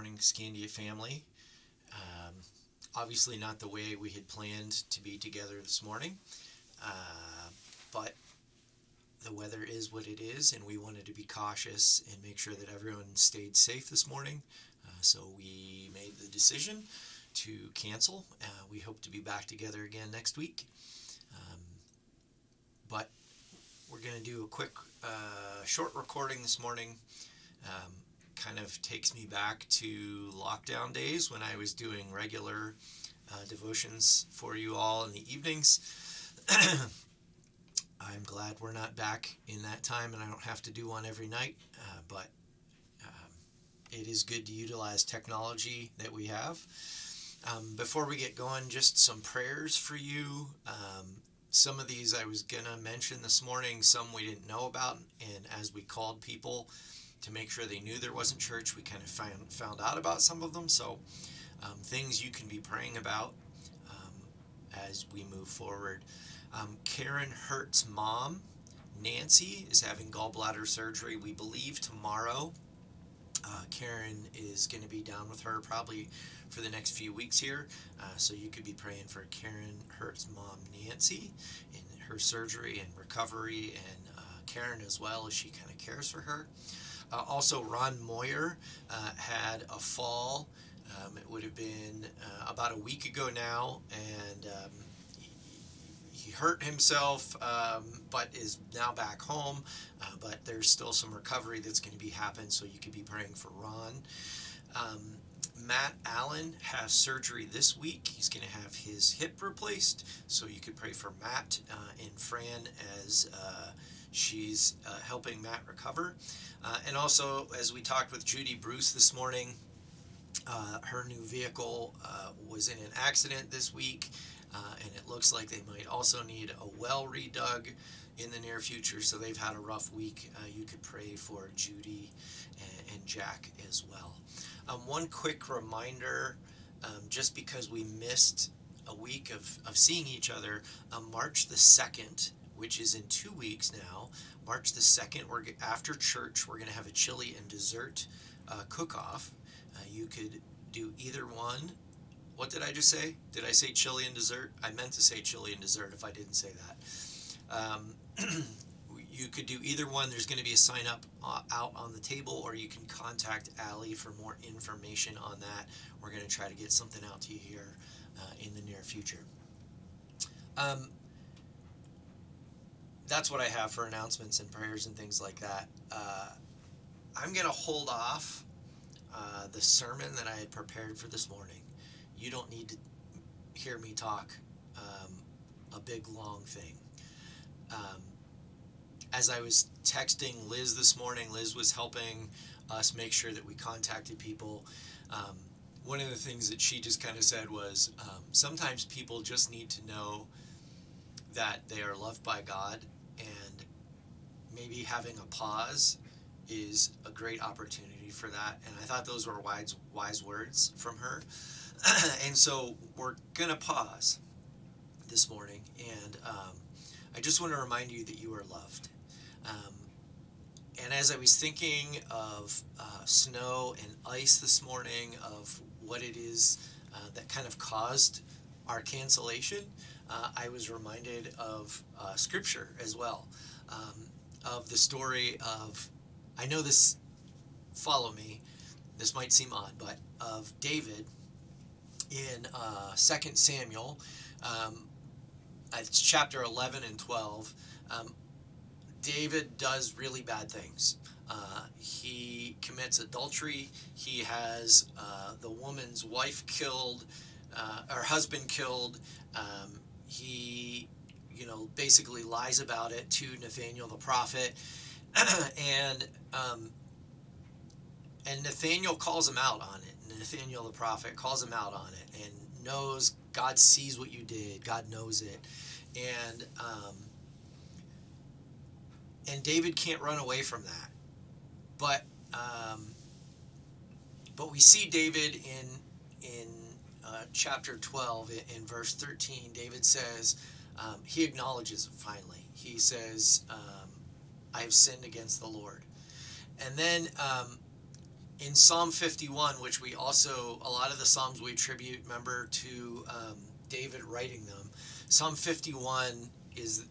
morning, Scandia family. Um, Obviously, not the way we had planned to be together this morning, but the weather is what it is, and we wanted to be cautious and make sure that everyone stayed safe this morning. So we made the decision to cancel. We hope to be back together again next week. But we're going to do a quick, short recording this morning. Kind of takes me back to lockdown days when I was doing regular devotions for you all in the evenings. I'm glad we're not back in that time and I don't have to do one every night, but it is good to utilize technology that we have. Before we get going, just some prayers for you. Some of these I was going to mention this morning, some we didn't know about, and as we called people to make sure they knew there wasn't church, we kind of found out about some of them. So things you can be praying about as we move forward. Karen Hurt's mom, Nancy, is having gallbladder surgery, we believe tomorrow. Karen is going to be down with her probably for the next few weeks here. So you could be praying for Karen Hurt's mom, Nancy, in her surgery and recovery, and Karen as well as she kind of cares for her. Also, Ron Moyer had a fall. It would have been about a week ago now, and he hurt himself, but is now back home. But there's still some recovery that's going to be happening, so you could be praying for Ron. Matt Allen has surgery this week. He's going to have his hip replaced, so you could pray for Matt and Fran as she's helping Matt recover. And also, as we talked with Judy Bruce this morning, her new vehicle was in an accident this week, and it looks like they might also need a well redug in the near future, so they've had a rough week. You could pray for Judy and Jack as well. One quick reminder, just because we missed a week of seeing each other, March the 2nd, which is in 2 weeks now, March the 2nd, after church, we're going to have a chili and dessert cook-off. You could do either one. What did I just say? Did I say chili and dessert? I meant to say chili and dessert if I didn't say that. You could do either one. There's going to be a sign up out on the table, or you can contact Allie for more information on that. We're going to try to get something out to you here in the near future. That's what I have for announcements and prayers and things like that. I'm going to hold off the sermon that I had prepared for this morning. You don't need to hear me talk a big, long thing. As I was texting Liz this morning, Liz was helping us make sure that we contacted people. One of the things that she just kind of said was, sometimes people just need to know that they are loved by God, and maybe having a pause is a great opportunity for that. And I thought those were wise words from her. And so we're going to pause this morning, and I just want to remind you that you are loved. And as I was thinking of snow and ice this morning, of what it is that kind of caused our cancellation, I was reminded of Scripture as well, of the story of, I know this, follow me, this might seem odd, but of David in 2 Samuel. It's chapter 11 and 12. David does really bad things. He commits adultery. He has the woman's wife killed, her husband killed. He, basically lies about it to Nathaniel the prophet, and Nathaniel calls him out on it. Nathaniel the prophet calls him out on it, and knows God sees what you did. God knows it, and David can't run away from that. But we see David in chapter 12 in verse 13. David says, he acknowledges it finally. He says, I have sinned against the Lord. And then In Psalm 51, which we also, a lot of the Psalms we attribute, remember, to David writing them. Psalm 51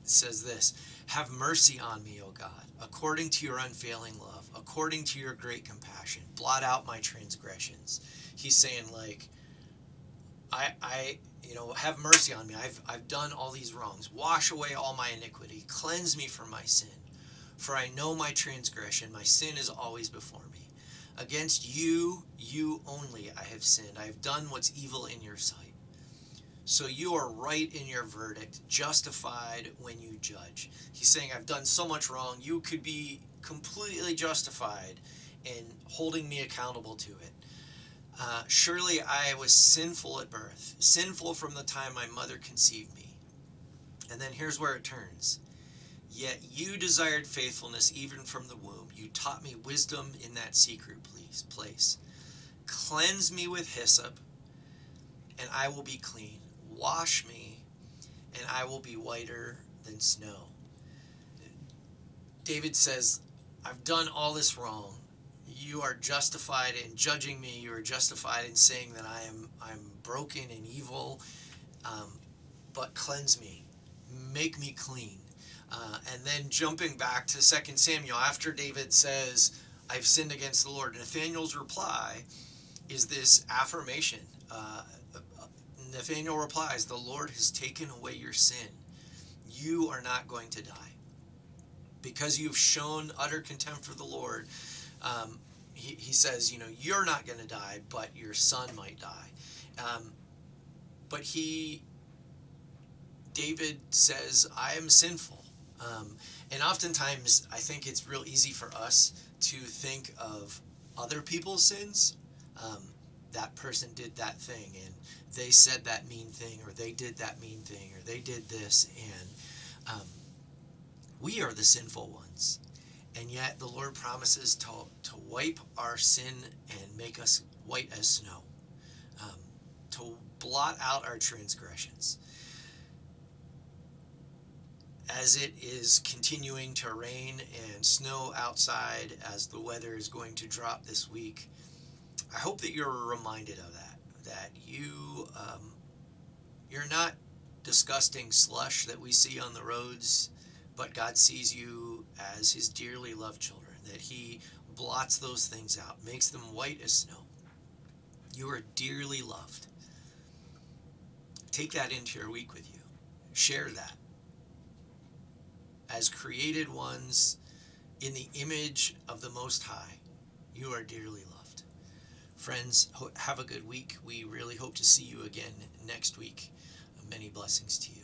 says this: "Have mercy on me, O God, according to your unfailing love, according to your great compassion. Blot out my transgressions." He's saying, like, have mercy on me. I've done all these wrongs. Wash away all my iniquity. Cleanse me from my sin. For I know my transgression. My sin is always before me. Against you, you only, I have sinned. I have done what's evil in your sight. So you are right in your verdict, justified when you judge. He's saying, I've done so much wrong. You could be completely justified in holding me accountable to it. Surely I was sinful at birth, sinful from the time my mother conceived me. And then here's where it turns. Yet you desired faithfulness even from the womb. You taught me wisdom in that secret place. Cleanse me with hyssop, and I will be clean. Wash me, and I will be whiter than snow. David says, I've done all this wrong. You are justified in judging me. You are justified in saying that I'm broken and evil. But cleanse me, make me clean. And then jumping back to 2 Samuel, after David says, I've sinned against the Lord, Nathanael's reply is this affirmation. Nathanael replies, the Lord has taken away your sin. You are not going to die. Because you've shown utter contempt for the Lord, he says, you're not going to die, but your son might die. But David says, I am sinful. And oftentimes, I think it's real easy for us to think of other people's sins. That person did that thing, and they said that mean thing, or they did that mean thing, or they did this, and we are the sinful ones. And yet the Lord promises to wipe our sin and make us white as snow, to blot out our transgressions. As it is continuing to rain and snow outside, as the weather is going to drop this week, I hope that you're reminded of that you're not disgusting slush that we see on the roads, but God sees you as his dearly loved children, that he blots those things out, makes them white as snow. You are dearly loved. Take that into your week with you. Share that. As created ones in the image of the Most High, you are dearly loved. Friends, have a good week. We really hope to see you again next week. Many blessings to you.